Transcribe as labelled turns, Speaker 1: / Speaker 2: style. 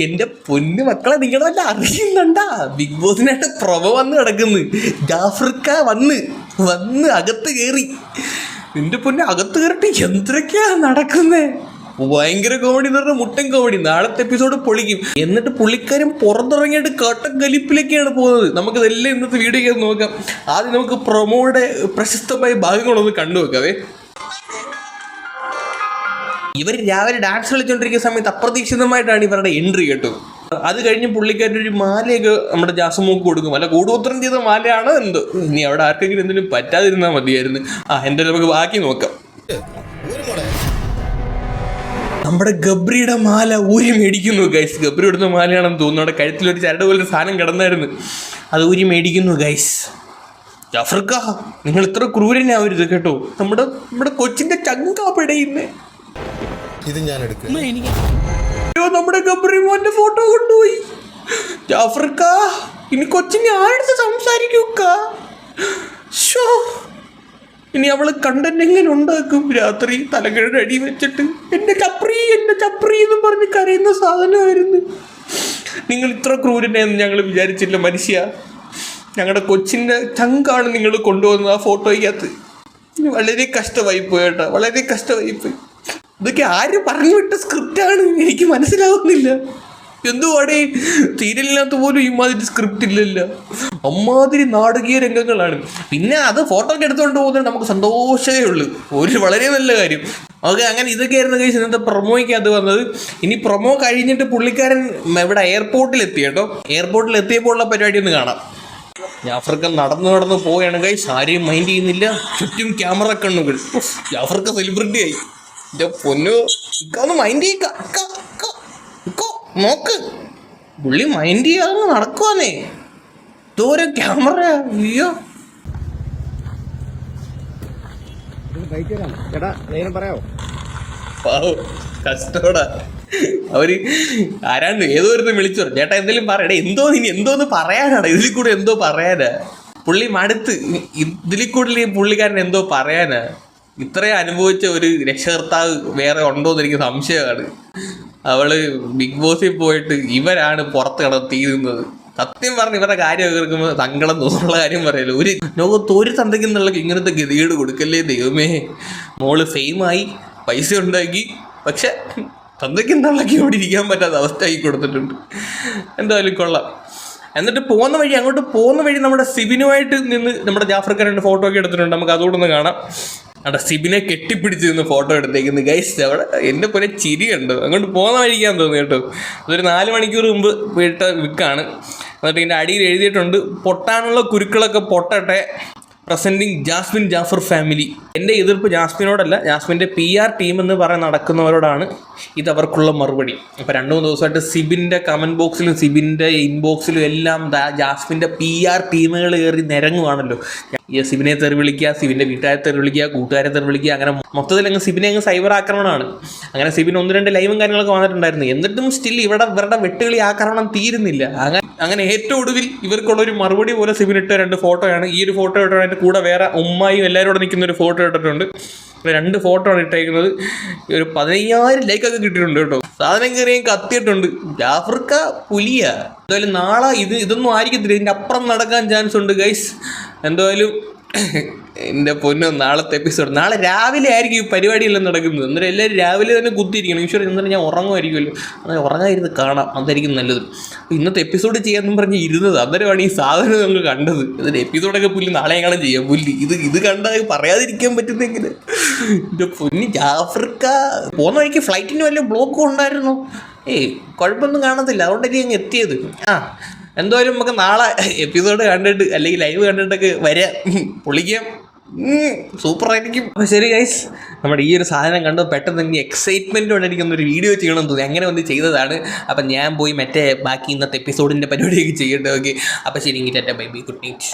Speaker 1: എന്റെ പൊന്നു മക്കളെ നിങ്ങളെ വല്ല അറിയുന്നുണ്ടാ? ബിഗ് ബോസിനായിട്ട് പ്രൊമോ വന്ന് കിടക്കുന്നു. ജാഫ്രിക്ക വന്ന് അകത്ത് കയറി. നിന്റെ പൊന്നെ അകത്ത് കയറിട്ട് എന്തൊക്കെയാ നടക്കുന്നേ? ഭയങ്കര കോമഡി എന്ന് പറഞ്ഞാൽ മുട്ടൻ കോമഡി. നാളത്തെ എപ്പിസോഡ് പൊളിക്കും. എന്നിട്ട് പുള്ളിക്കാരും പുറത്തിറങ്ങിയിട്ട് കട്ടൻ കലിപ്പിലേക്കാണ് പോകുന്നത്. നമുക്കിതെല്ലാം ഇന്നത്തെ വീഡിയോ നോക്കാം. ആദ്യം നമുക്ക് പ്രൊമോയുടെ പ്രശസ്തമായ ഭാഗങ്ങളൊന്ന് കണ്ടുവെക്കാവേ. ഇവർ രാവിലെ ഡാൻസ് കളിച്ചുകൊണ്ടിരിക്കുന്ന സമയത്ത് അപ്രതീക്ഷിതമായിട്ടാണ് ഇവരുടെ എൻട്രി കേട്ടോ. അത് കഴിഞ്ഞ് പുള്ളിക്കാരുടെ ഒരു മാലയൊക്കെ നമ്മുടെ ജാസുമോക്ക് കൊടുക്കും. അല്ല കൂടോത്രം ചെയ്ത മാലയാണോ എന്തോ. ഇനി അവിടെ ആർക്കെങ്കിലും എന്തെങ്കിലും പറ്റാതിരുന്നാൽ മതിയായിരുന്നു. എന്തായാലും നമുക്ക് ബാക്കി നോക്കാം. നമ്മുടെ ഗബ്രിയുടെ മാല ഊരി മേടിക്കുന്നു ഗൈസ്. ഗബ്രി എടുത്ത മാലയാണെന്ന് തോന്നുന്നു. അവിടെ കഴുത്തിലൊരു ചരട് പോലൊരു സാധനം കിടന്നായിരുന്നു, അത് ഊരി മേടിക്കുന്നു ഗൈസ്. ജാഫ്രിക്ക, നിങ്ങൾ ഇത്ര ക്രൂരനാവരുത് കേട്ടോ. നമ്മുടെ കൊച്ചിന്റെ ചങ്കാ പിടയുന്നേ.
Speaker 2: ഇത് ഞാൻ എടുക്കും.
Speaker 1: നമ്മുടെ ഗബ്രി മോന്റെ ഫോട്ടോ കൊണ്ടുപോയി. ജാഫ്രിക്ക, ഇനി കൊച്ചിനെ ആരെടുത്ത് സംസാരിക്കൂക്ക? ഇനി അവള് കണ്ടന്റ് എങ്ങനെ ഉണ്ടാക്കും? രാത്രി തലകയുടെ അടി വെച്ചിട്ട് എന്റെ ചപ്രി എന്നും പറഞ്ഞ് കരയുന്ന സാധനമായിരുന്നു. നിങ്ങൾ ഇത്ര ക്രൂരനെന്ന് ഞങ്ങൾ വിചാരിച്ചില്ല മനുഷ്യ. ഞങ്ങളുടെ കൊച്ചിൻ്റെ ചങ്കാണ് നിങ്ങൾ കൊണ്ടുവന്നത് ആ ഫോട്ടോയ്ക്കകത്ത്. വളരെ കഷ്ടമായി പോയി കേട്ടോ, വളരെ കഷ്ടമായി പോയി. ഇതൊക്കെ ആര് പറഞ്ഞു വിട്ട സ്ക്രിപ്റ്റാണ് എനിക്ക് മനസ്സിലാവുന്നില്ല. എന്തുവാടേ, സീരിയലിനകത്ത് പോലും ഇമാതിരി സ്ക്രിപ്റ്റ് ഇല്ലല്ലോ. അമ്മാതിരി നാടകീയ രംഗങ്ങളാണ്. പിന്നെ അത് ഫോട്ടോ ഒക്കെ എടുത്തുകൊണ്ട് പോകുന്നത് നമുക്ക് സന്തോഷമേ ഉള്ളൂ. വളരെ നല്ല കാര്യം. ഓക്കെ, അങ്ങനെ ഇതൊക്കെയായിരുന്നു കഴിച്ച് ഇന്നത്തെ പ്രൊമോയ്ക്ക് അത് വന്നത്. ഇനി പ്രൊമോ കഴിഞ്ഞിട്ട് പുള്ളിക്കാരൻ ഇവിടെ എയർപോർട്ടിൽ എത്തി കേട്ടോ. എയർപോർട്ടിൽ എത്തിയപ്പോൾ ഉള്ള പരിപാടി ഒന്ന് കാണാം. ജാഫ്രിക്ക നടന്നു പോവുകയാണ് ഗൈസ്. ആരെയും മൈൻഡ് ചെയ്യുന്നില്ല. ചുറ്റും ക്യാമറ കണ്ണുകൾ. ജാഫ്രിക്ക സെലിബ്രിറ്റി ആയി. എൻ്റെ പൊന്നു, ഒന്ന് മൈൻഡ് നോക്ക്. പുള്ളി മൈൻഡ് ചെയ്യാതെ നടക്കുവാന്നേ. ദൂരം ക്യാമറ. അയ്യോ, കഷ്ടോടാ. അവര് ആരാണ്ട് ഏതോ ഒരു വിളിച്ചു, ചേട്ടാ എന്തെങ്കിലും പറയടേ. എന്തോന്ന് പറയാനാണ് ഇതിൽ കൂടെ? എന്തോ പറയാനാ? പുള്ളി മടുത്ത്. ഇതിൽ കൂടുതൽ പുള്ളിക്കാരൻ എന്തോ പറയാനാ? ഇത്രയും അനുഭവിച്ച ഒരു രക്ഷകർത്താവ് വേറെ ഉണ്ടോന്ന് എനിക്ക് സംശയമാണ്. അവള് ബിഗ് ബോസിൽ പോയിട്ട് ഇവരാണ് പുറത്ത് കിടത്തിയിരുന്നത്. സത്യം പറഞ്ഞ് ഇവരുടെ കാര്യം കേൾക്കുമ്പോൾ സങ്കടം തോന്നുള്ള കാര്യം പറയല്ലോ. ഒരു ലോകത്ത് ഒരു തന്തയ്ക്കുന്നുള്ള ഇങ്ങനത്തെ ഗതികേട് കൊടുക്കല്ലേ ദൈവമേ. മോള് ഫെയിമായി, പൈസ ഉണ്ടാക്കി, പക്ഷെ തന്തയ്ക്കുന്നുള്ളക്ക് ഇവിടെ ഇരിക്കാൻ പറ്റാത്ത അവസ്ഥയാക്കി കൊടുത്തിട്ടുണ്ട്. എന്തായാലും കൊള്ളാം. എന്നിട്ട് അങ്ങോട്ട് പോകുന്ന വഴി നമ്മുടെ സിബിനുമായിട്ട് നിന്ന് നമ്മുടെ ജാഫ്രിക്ക 2 ഫോട്ടോ ഒക്കെ എടുത്തിട്ടുണ്ട്. നമുക്ക് അതുകൂടെ ഒന്ന് കാണാം. അവിടെ സിബിനെ കെട്ടിപ്പിടിച്ച് നിന്ന് ഫോട്ടോ എടുത്തേക്കുന്നു ഗൈസ്. അവിടെ എന്നെ പോലെ ചിരിയുണ്ട്. അങ്ങോട്ട് പോകുന്ന വഴിക്കാൻ തോന്നി കേട്ടോ. അതൊരു 4 മണിക്കൂർ മുമ്പ് വിട്ട വിക്കാണ്. എന്നിട്ട് ഇതിൻ്റെ അടിയിൽ എഴുതിയിട്ടുണ്ട്, പൊട്ടാനുള്ള കുരുക്കളൊക്കെ പൊട്ടട്ടെ, പ്രസൻറ്റിങ് ജാസ്മിൻ ജാഫർ ഫാമിലി. എൻ്റെ എതിർപ്പ് ജാസ്മിനോടല്ല, ജാസ്മിൻ്റെ PR ടീം എന്ന് പറയാൻ നടക്കുന്നവരോടാണ്. ഇത് അവർക്കുള്ള മറുപടി. അപ്പോൾ 2-3 ദിവസമായിട്ട് സിബിൻ്റെ കമൻറ്റ് ബോക്സിലും സിബിൻ്റെ ഇൻബോക്സിലും എല്ലാം ജാസ്മിൻ്റെ PR ടീമുകൾ കയറി നിരങ്ങുവാണല്ലോ. സിബിനെ തെറി വിളിക്കുക, സിബിൻ്റെ വീട്ടുകാരെ തെറി വിളിക്കുക, കൂട്ടുകാരെ തെറി വിളിക്കുക. അങ്ങനെ മൊത്തത്തിൽ സിബിനെ സൈബർ ആക്രമണമാണ്. അങ്ങനെ സിബിന് 1-2 ലൈവും കാര്യങ്ങളൊക്കെ വന്നിട്ടുണ്ടായിരുന്നു. എന്നിട്ടും സ്റ്റിൽ ഇവരുടെ വെട്ടുകളി ആക്രമണം തീരുന്നില്ല. അങ്ങനെ ഏറ്റവും ഒടുവിൽ ഇവർക്കുള്ളൊരു മറുപടി പോലെ സിബിനിട്ട 2 ഫോട്ടോയാണ്. ഈ ഒരു ഫോട്ടോ ഇട്ടോ അതിൻ്റെ കൂടെ വേറെ ഉമ്മായും എല്ലാവരോടും നിൽക്കുന്ന ഒരു ഫോട്ടോ ഇട്ടിട്ടുണ്ട്. 2 ഫോട്ടോ ആണ് ഇട്ടേക്കുന്നത്. ഒരു 15,000 ലൈക്കൊക്കെ കിട്ടിയിട്ടുണ്ട് കേട്ടോ. സാധനം കയറിയും കത്തിയിട്ടുണ്ട്. ജാഫ്രിക്ക പുലിയ. എന്തായാലും നാളെ ഇതൊന്നും ആയിരിക്കത്തില്ല, ഇതിൻ്റെ അപ്പുറം നടക്കാൻ ചാൻസ് ഉണ്ട് ഗൈസ്. എന്തായാലും എൻ്റെ പൊന്നോ, നാളത്തെ എപ്പിസോഡ് നാളെ രാവിലെ ആയിരിക്കും ഈ പരിപാടിയെല്ലാം നടക്കുന്നത്. അന്നേരം എല്ലാവരും രാവിലെ തന്നെ കുത്തിയിരിക്കണം. ഈശ്വരൻ എന്നാലും ഞാൻ ഉറങ്ങുമായിരിക്കുമല്ലോ. അങ്ങനെ ഉറങ്ങാതിരുന്ന് കാണാം, അതായിരിക്കും നല്ലത്. അപ്പോൾ ഇന്നത്തെ എപ്പിസോഡ് ചെയ്യാമെന്നും പറഞ്ഞ് ഇരുന്നത്. അന്നേരമാണ് ഈ സാധനം നമ്മൾ കണ്ടത്. ഇതിൻ്റെ എപ്പിസോഡൊക്കെ പുല്ല് നാളെ എങ്ങനെ ചെയ്യാം. പുല്ല് ഇത് കണ്ടാൽ പറയാതിരിക്കാൻ പറ്റുന്നെങ്കിൽ. എൻ്റെ പൊന്നി ജാഫ്രിക്ക പോകുന്ന വഴിക്ക് ഫ്ലൈറ്റിന് വല്ല ബ്ലോക്കും ഉണ്ടായിരുന്നു. കുഴപ്പമൊന്നും കാണത്തില്ല, അതുകൊണ്ടല്ലേ അങ്ങ് എത്തിയത്. എന്തായാലും നമുക്ക് നാളെ എപ്പിസോഡ് കണ്ടിട്ട് അല്ലെങ്കിൽ ലൈവ് കണ്ടിട്ടൊക്കെ വരാം, പൊളിക്കാം. സൂപ്പറായിരിക്കും. അപ്പോൾ ശരി ഗൈസ്, നമ്മുടെ ഈ ഒരു സാധനം കണ്ട് പെട്ടെന്ന് എനിക്ക് എക്സൈറ്റ്മെൻറ്റ് കൊണ്ട് എനിക്കൊന്നൊരു വീഡിയോ ചെയ്യണമെന്ന് തോന്നി. അങ്ങനെ വന്ന് ചെയ്തതാണ്. അപ്പം ഞാൻ പോയി ബാക്കി ഇന്നത്തെ എപ്പിസോഡിൻ്റെ പരിപാടിയൊക്കെ ചെയ്യട്ടെ. ഓക്കെ, അപ്പോൾ ശരി, ഇങ്ങനെ ബൈ ബൈ, ഗുഡ് നൈറ്റ്.